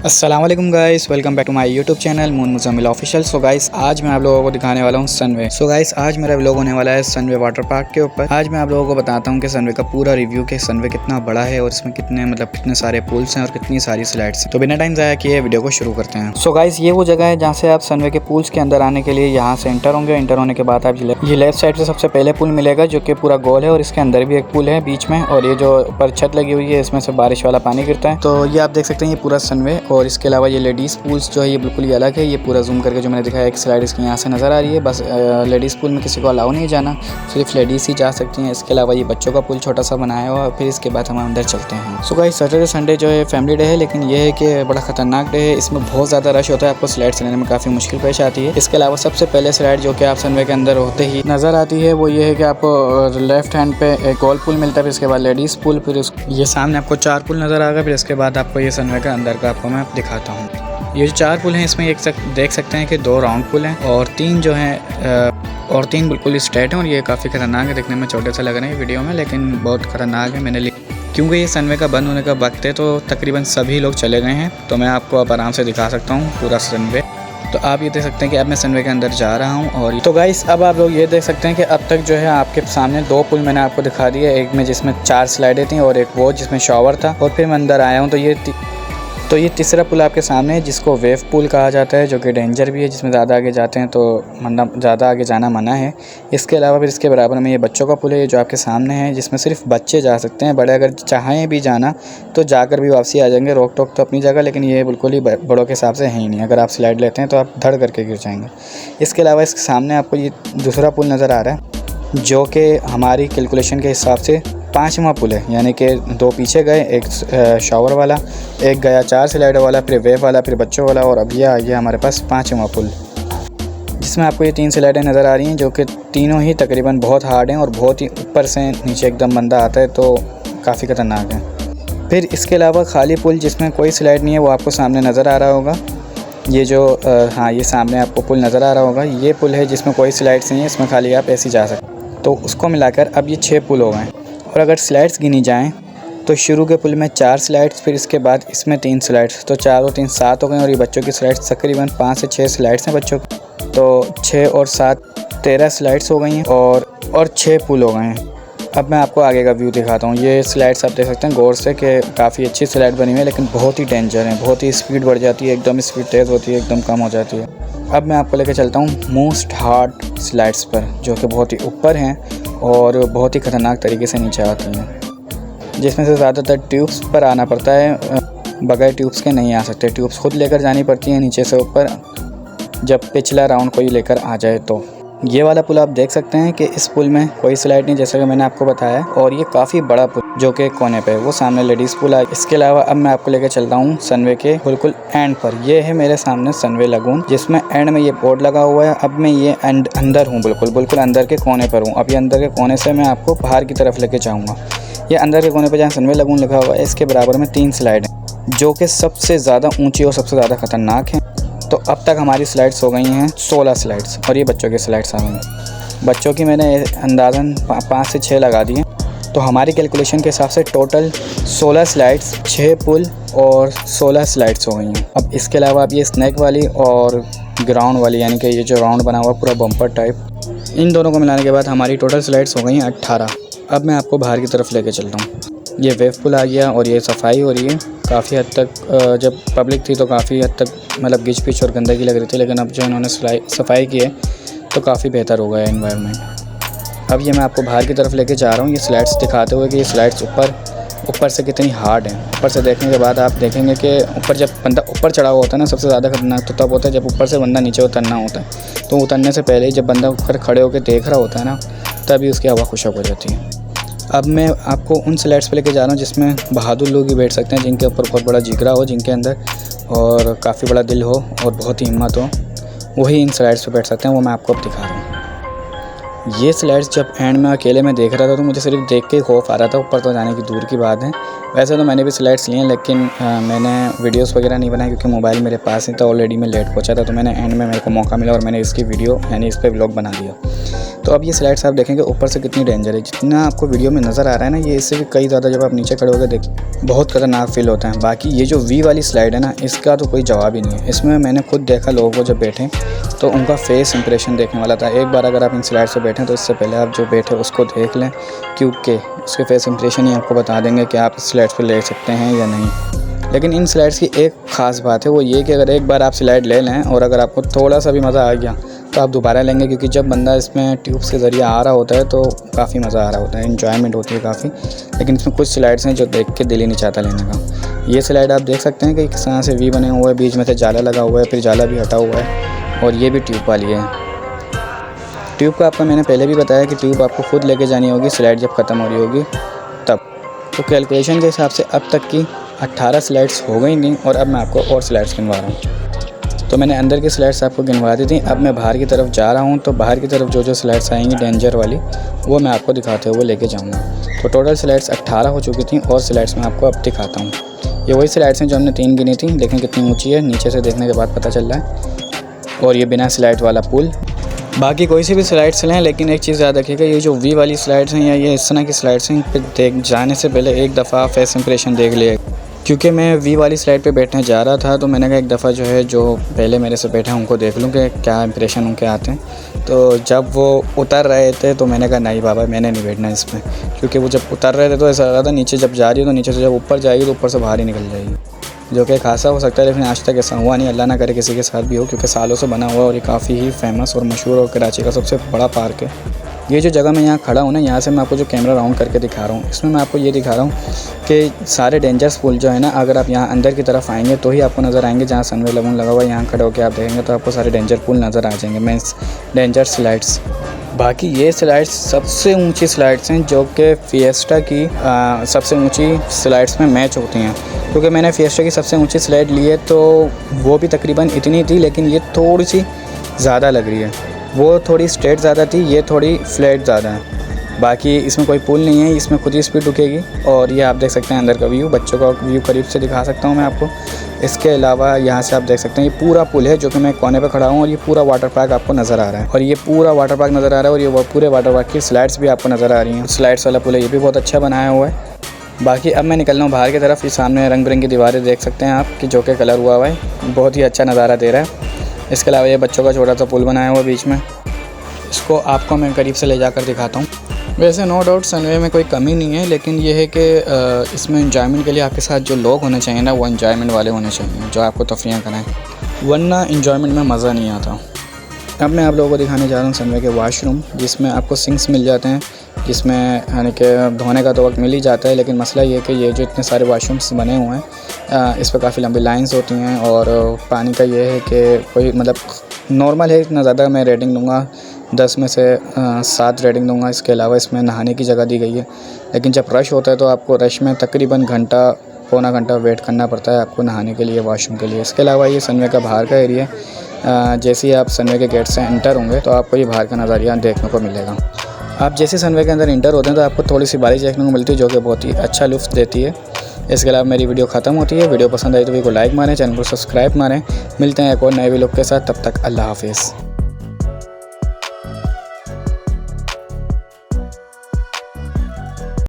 अस्सलाम वालेकुम guys, welcome back to my YouTube channel moon Muzammil official. So guys, आज मैं आप लोगों को दिखाने वाला हूँ सनवे। सो गाइस, आज मेरा व्लॉग होने वाला है सनवे वाटर पार्क के ऊपर। आज मैं आप लोगों को बताता हूँ कि सनवे का पूरा रिव्यू कि सनवे कितना बड़ा है और इसमें कितने सारे पूल्स हैं और कितनी सारी स्लाइड्स हैं। तो बिना टाइम ज़ाया किए वीडियो को शुरू करते हैं। सो गाइस, ये वो जगह है जहाँ से आप सनवे के पूल्स के अंदर आने के लिए यहाँ से एंटर होंगे। एंटर होने के बाद आप ये लेफ्ट साइड से सबसे पहले पुल मिलेगा जो कि पूरा गोल है और इसके अंदर भी एक पुल है बीच में, और ये जो ऊपर छत लगी हुई है इसमें से बारिश वाला पानी गिरता है। तो ये आप देख सकते हैं, ये पूरा सनवे। और इसके अलावा ये लेडीज़ पूल्स जो है ये बिल्कुल ही अलग है। ये पूरा जूम करके जो मैंने दिखाया, एक स्लाइड इसकी यहाँ से नज़र आ रही है। बस लेडीज़ पूल में किसी को अलाउ नहीं जाना, सिर्फ लेडीज़ ही जा सकती हैं। इसके अलावा ये बच्चों का पूल छोटा सा बनाया हुआ है। फिर इसके बाद हम अंदर चलते हैं। सो गाइस, सैटरडे संडे जो है फैमिली डे है, लेकिन ये है कि बड़ा ख़तरनाक डे है। इसमें बहुत ज़्यादा रश होता है, आपको स्लाइड चलाने में काफ़ी मुश्किल पेश आती है। इसके अलावा सबसे पहले स्लाइड जो कि आप सनवे के अंदर होते ही नज़र आती है वो ये है कि आपको लेफ्ट हैंड पे एक गोल पूल मिलता है, फिर इसके बाद लेडीज़ पूल, फिर ये सामने आपको 4 पूल नज़र आएगा। फिर इसके बाद आपको ये सनवे का अंदर का आपको मैं दिखाता हूँ। ये जो 4 पुल हैं इसमें देख सकते हैं कि 2 राउंड पुल हैं और 3 जो हैं और 3 बिल्कुल स्ट्रेट हैं। और ये काफ़ी ख़तरनाक है, दिखने में छोटे से लग रहे हैं वीडियो में, लेकिन बहुत ख़तरनाक है। क्योंकि ये सनवे का बंद होने का वक्त है तो तकरीबन सभी लोग चले गए हैं। तो मैं आपको अब आराम से दिखा सकता हूँ पूरा सनवे। तो आप ये देख सकते हैं कि अब मैं सनवे के अंदर जा रहा हूँ। और तो गाइस, अब आप लोग ये देख सकते हैं कि अब तक जो है आपके सामने 2 पुल मैंने आपको दिखा दिए। एक में जिसमें 4 स्लाइडें थी और एक वो जिसमें शॉवर था। और फिर मैं अंदर आया हूँ तो ये तीसरा पुल आपके सामने है जिसको वेव पुल कहा जाता है, जो कि डेंजर भी है, जिसमें ज़्यादा आगे जाते हैं तो ज़्यादा आगे जाना मना है। इसके अलावा फिर इसके बराबर में ये बच्चों का पुल है जो आपके सामने है, जिसमें सिर्फ बच्चे जा सकते हैं। बड़े अगर चाहें भी जाना तो जाकर भी वापसी आ जाएंगे, रोक टोक तो अपनी जगह, लेकिन ये बिल्कुल ही बड़ों के हिसाब से है ही नहीं। अगर आप स्लाइड लेते हैं तो आप धड़ करके गिर जाएंगे। इसके अलावा इसके सामने आपको ये दूसरा पुल नज़र आ रहा है जो कि हमारी कैलकुलेशन के हिसाब से 5वां पुल है, यानी कि 2 पीछे गए, एक शॉवर वाला, एक गया 4 स्लाइडर वाला, फिर वेव वाला, फिर बच्चों वाला, और अब ये आ गया हमारे पास 5वां पुल, जिसमें आपको ये 3 स्लाइडें नज़र आ रही हैं जो कि तीनों ही तकरीबन बहुत हार्ड हैं और बहुत ही ऊपर से नीचे एकदम बंदा आता है, तो काफ़ी ख़तरनाक है। फिर इसके अलावा खाली पुल जिसमें कोई स्लाइड नहीं है वो आपको सामने नज़र आ रहा होगा। ये जो हाँ, ये सामने आपको पुल नज़र आ रहा होगा, ये पुल है जिसमें कोई स्लाइड्स नहीं है, इसमें खाली आप ऐसे जा सकते। तो उसको मिलाकर अब ये 6 पुल हो गए। और अगर स्लाइड्स गिनी जाएं तो शुरू के पुल में 4 स्लाइड्स, फिर इसके बाद इसमें 3 स्लाइड्स, तो 4 और 3 7 हो गए। और ये बच्चों की स्लाइड्स तकरीबन 5 से 6 स्लाइड्स हैं बच्चों की, तो 6 और 7 13 स्लाइड्स हो गई हैं और 6 पुल हो गए हैं। अब मैं आपको आगे का व्यू दिखाता हूँ। ये स्लाइड्स आप देख सकते हैं गौर से कि काफ़ी अच्छी स्लाइड बनी हुई है, लेकिन बहुत ही डेंजर है, बहुत ही स्पीड बढ़ जाती है, एकदम स्पीड तेज़ होती है, एकदम कम हो जाती है। अब मैं आपको लेकर चलता हूँ मोस्ट हार्ड स्लाइड्स पर, जो कि बहुत ही ऊपर हैं और बहुत ही ख़तरनाक तरीके से नीचे आती हैं, जिसमें से ज़्यादातर ट्यूब्स पर आना पड़ता है, बगैर ट्यूब्स के नहीं आ सकते। ट्यूब्स खुद लेकर जानी पड़ती हैं नीचे से ऊपर, जब पिछला राउंड कोई लेकर आ जाए। तो ये वाला पुल आप देख सकते हैं कि इस पुल में कोई स्लाइड नहीं, जैसा कि मैंने आपको बताया, और ये काफ़ी बड़ा पुल जो कि कोने पे है, वो सामने लेडीज़ पुल है। इसके अलावा अब मैं आपको लेकर चलता हूँ सनवे के बिल्कुल एंड पर। ये है मेरे सामने सनवे लगून, जिसमें एंड में ये बोर्ड लगा हुआ है। अब मैं ये अंदर हूँ, बिल्कुल अंदर के कोने पर हूँ। अब ये अंदर के कोने से मैं आपको बाहर की तरफ लेके जाऊँगा। ये अंदर के कोने पर जहाँ सनवे लगून लिखा हुआ है, इसके बराबर में 3 स्लाइड हैं जो कि सबसे ज़्यादा ऊँची और सबसे ज़्यादा ख़तरनाक हैं। तो अब तक हमारी स्लाइड्स हो गई हैं 16 स्लाइड्स, और ये बच्चों की स्लाइड्स आ गई हैं। बच्चों की मैंने अंदाज़न 5 से 6 लगा दी हैं। तो हमारी कैलकुलेशन के हिसाब से टोटल 16 स्लाइड्स, 6 पुल और 16 स्लाइड्स हो गई हैं। अब इसके अलावा अब ये स्नैक वाली और ग्राउंड वाली, यानी कि ये जो राउंड बना हुआ पूरा बम्पर टाइप, इन दोनों को मिलाने के बाद हमारी टोटल स्लाइड्स हो गई हैं 18। अब मैं आपको बाहर की तरफ लेके चलता हूँ। ये वेव पुल आ गया और ये सफाई हो रही है काफ़ी हद तक। जब पब्लिक थी तो काफ़ी हद तक मतलब गिच पिच और गंदगी लग रही थी, लेकिन अब जो इन्होंने सफाई की है तो काफ़ी बेहतर हो गया है एनवायरनमेंट। अब ये मैं आपको बाहर की तरफ लेके जा रहा हूँ, ये स्लाइड्स दिखाते हुए कि ये स्लाइड्स ऊपर से कितनी हार्ड हैं। ऊपर से देखने के बाद आप देखेंगे कि ऊपर जब बंदा ऊपर चढ़ा हुआ होता है ना, सबसे ज़्यादा खतरनाक तो तब होता है जब ऊपर से बंदा नीचे उतरना होता है। तो उतरने से पहले ही जब बंदा ऊपर खड़े होकर देख रहा होता है ना, तभी उसकी हवा खुशक हो जाती है। अब मैं आपको उन स्लाइड्स पे लेके जा रहा हूँ जिसमें बहादुर लोग ही बैठ सकते हैं, जिनके ऊपर बहुत बड़ा जिगरा हो, जिनके अंदर और काफ़ी बड़ा दिल हो और बहुत ही हिम्मत हो, वही इन स्लाइड्स पे बैठ सकते हैं। वो मैं आपको अब दिखा रहा हूँ। ये स्लाइड्स जब एंड में अकेले में देख रहा था तो मुझे सिर्फ देख के खौफ आ रहा था, ऊपर तो जाने की दूर की बात है। वैसे तो मैंने भी स्लाइड्स लिए हैं, लेकिन मैंने वीडियोस वगैरह नहीं बनाई क्योंकि मोबाइल मेरे पास ही था, ऑलरेडी मैं लेट पहुंचा था। तो मैंने एंड में मेरे को मौका मिला और मैंने इसकी वीडियो यानी इस पर व्लॉग बना दिया। तो अब ये स्लाइड्स आप देखेंगे ऊपर से कितनी डेंजर है। जितना आपको वीडियो में नज़र आ रहा है ना, ये इससे भी कई ज़्यादा जब आप नीचे खड़े होकर देख बहुत खतरनाक फील होता है। बाकी ये जो वी वाली स्लाइड है ना, इसका तो कोई जवाब ही नहीं है। इसमें मैंने खुद देखा लोगों को जब बैठे तो उनका फेस इंप्रेशन देखने वाला था। एक बार अगर आप इन स्लाइड्स पर बैठें तो इससे पहले आप जो बैठे उसको देख लें, क्योंकि उसके फेस इंप्रेशन ही आपको बता देंगे कि आप इस स्लाइड्स पर ले सकते हैं या नहीं। लेकिन इन स्लाइड्स की एक ख़ास बात है, वो ये कि अगर एक बार आप स्लाइड ले लें और अगर आपको थोड़ा सा भी मज़ा आ गया तो आप दोबारा लेंगे, क्योंकि जब बंदा इसमें ट्यूब्स के ज़रिए आ रहा होता है तो काफ़ी मज़ा आ रहा होता है, एंजॉयमेंट होती है काफ़ी। लेकिन इसमें कुछ स्लाइड्स हैं जो देख के दिल ही नहीं चाहता लेने का। ये स्लाइड आप देख सकते हैं कि किस तरह से वी बने हुए हैं, बीच में से जाला लगा हुआ है, फिर जाला भी हटा हुआ है, और ये भी ट्यूब वाली है। ट्यूब का आपको मैंने पहले भी बताया कि ट्यूब आपको खुद लेके जानी होगी स्लाइड जब ख़त्म हो रही होगी तब। तो कैलकुलेशन के हिसाब से अब तक की 18 स्लाइड्स हो गई नहीं, और अब मैं आपको और स्लाइड्स गिनवा रहा हूँ। तो मैंने अंदर की स्लाइड्स आपको गिनवा दी थी, अब मैं बाहर की तरफ जा रहा हूँ। तो बाहर की तरफ जो स्लाइड्स आएंगी डेंजर वाली, वो मैं आपको दिखाते हुए लेके जाऊँगा। तो टोटल स्लाइड्स 18 हो चुकी थी, और स्लाइड्स मैं आपको अब दिखाता हूँ। ये वही स्लाइड्स हैं जो हमने 3 गिनी थी, लेकिन कितनी ऊँची है नीचे से देखने के बाद पता चल रहा है। और ये बिना स्लाइड वाला पुल। बाकी कोई सी भी स्लाइड्स लें, लेकिन एक चीज़ याद रखिएगा, ये जो वी वाली स्लाइड्स हैं या ये इस तरह की स्लाइड्स हैं, इन पर देख जाने से पहले एक दफ़ा फेस इंप्रेशन देख लिया। क्योंकि मैं वी वाली स्लाइड पे बैठने जा रहा था, तो मैंने कहा एक दफ़ा जो है जो पहले मेरे से बैठे हैं उनको देख लूँ कि क्या इंप्रेशन उनके आते हैं। तो जब वो उतर रहे थे तो मैंने कहा नहीं बाबा, मैंने नहीं बैठना इसमें, क्योंकि वो जब उतर रहे थे तो ऐसा लग रहा था नीचे जब जा रही है तो नीचे से जब ऊपर जाएगी तो ऊपर से बाहर ही निकल जाएगी, जो कि खासा हो सकता है। लेकिन आज तक ऐसा हुआ नहीं, अल्लाह ना करे किसी के साथ भी हो, क्योंकि सालों से बना हुआ और ये काफ़ी ही फेमस और मशहूर और कराची का सबसे बड़ा पार्क है। ये जो जगह मैं यहाँ खड़ा हूँ ना, यहाँ से मैं आपको जो कैमरा राउंड करके दिखा रहा हूँ, इसमें मैं आपको ये दिखा रहा हूँ कि सारे डेंजर्स पुल जो है ना, अगर आप यहाँ अंदर की तरफ आएंगे तो ही आपको नज़र आएंगे। जहाँ सनवे लगून लगा हुआ है, यहाँ खड़े होकर आप देखेंगे तो आपको सारे डेंजर पुल नज़र आ जाएंगे, मीन्स डेंजर स्लाइड्स। बाकी ये स्लाइड्स सबसे ऊंची स्लाइड्स हैं जो कि फिएस्टा की सबसे ऊंची स्लाइड्स में मैच होती हैं। क्योंकि मैंने फिएस्टा की सबसे ऊंची स्लाइड ली है तो वो भी तकरीबन इतनी थी, लेकिन ये थोड़ी सी ज़्यादा लग रही है। वो थोड़ी स्ट्रेट ज़्यादा थी, ये थोड़ी फ्लैट ज़्यादा है। बाकी इसमें कोई पुल नहीं है, इसमें खुद ही स्पीड रुकेगी। और ये आप देख सकते हैं अंदर का व्यू, बच्चों का व्यू करीब से दिखा सकता हूँ मैं आपको। इसके अलावा यहाँ से आप देख सकते हैं ये पूरा पुल है जो कि मैं कोने पे खड़ा हूँ, और ये पूरा वाटर पार्क आपको नज़र आ रहा है, और ये पूरा वाटर पार्क नज़र आ रहा है, और ये पूरे वाटर पार्क की स्लाइड्स भी आपको नज़र आ रही हैं। स्लाइड्स वाला पुल है, ये भी बहुत अच्छा बनाया हुआ है। बाकी अब मैं निकल रहा हूँ बाहर की तरफ। ये सामने रंग बिरंगी दीवारें देख सकते हैं आप कि जो कि कलर हुआ है, बहुत ही अच्छा नज़ारा दे रहा है। इसके अलावा ये बच्चों का छोटा सा पुल बनाया हुआ बीच में, इसको आपको मैं करीब से ले जाकर दिखाता हूँ। वैसे नो डाउट सनवे में कोई कमी नहीं है, लेकिन ये है कि इसमें एंजॉयमेंट के लिए आपके साथ जो लोग होने चाहिए ना, वो एंजॉयमेंट वाले होने चाहिए जो आपको तफरीह कराएं, वरना एंजॉयमेंट में मज़ा नहीं आता। अब मैं आप लोगों को दिखाने जा रहा हूँ सनवे के वाशरूम, जिसमें आपको सिंक्स मिल जाते हैं, जिसमें यानी कि धोने का तो वक्त मिल ही जाता है। लेकिन मसला ये है कि ये जो इतने सारे वाशरूम्स बने हुए हैं, इस पर काफ़ी लंबी लाइंस होती हैं, और पानी का ये है कि कोई मतलब नॉर्मल है, इतना ज़्यादा मैं रेटिंग दूँगा 10 में से 7 रेटिंग दूँगा। इसके अलावा इसमें नहाने की जगह दी गई है, लेकिन जब रश होता है तो आपको रश में तकरीबन घंटा पौना घंटा वेट करना पड़ता है आपको नहाने के लिए, वॉशरूम के लिए। इसके अलावा ये सनवे का बाहर का एरिया, जैसे ही आप सनवे के गेट से एंटर होंगे तो आपको ये बाहर का नज़ारिया देखने को मिलेगा। आप जैसे सनवे के अंदर इंटर होते हैं तो आपको थोड़ी सी बारिश देखने को मिलती है, जो कि बहुत ही अच्छा लुत्फ़ देती है। इसके अलावा मेरी वीडियो ख़त्म होती है। वीडियो पसंद आई तो वीडियो को लाइक मारें, चैनल को सब्सक्राइब मारें। मिलते हैं एक और नए वीडियो के साथ, तब तक अल्लाह हाफिज़।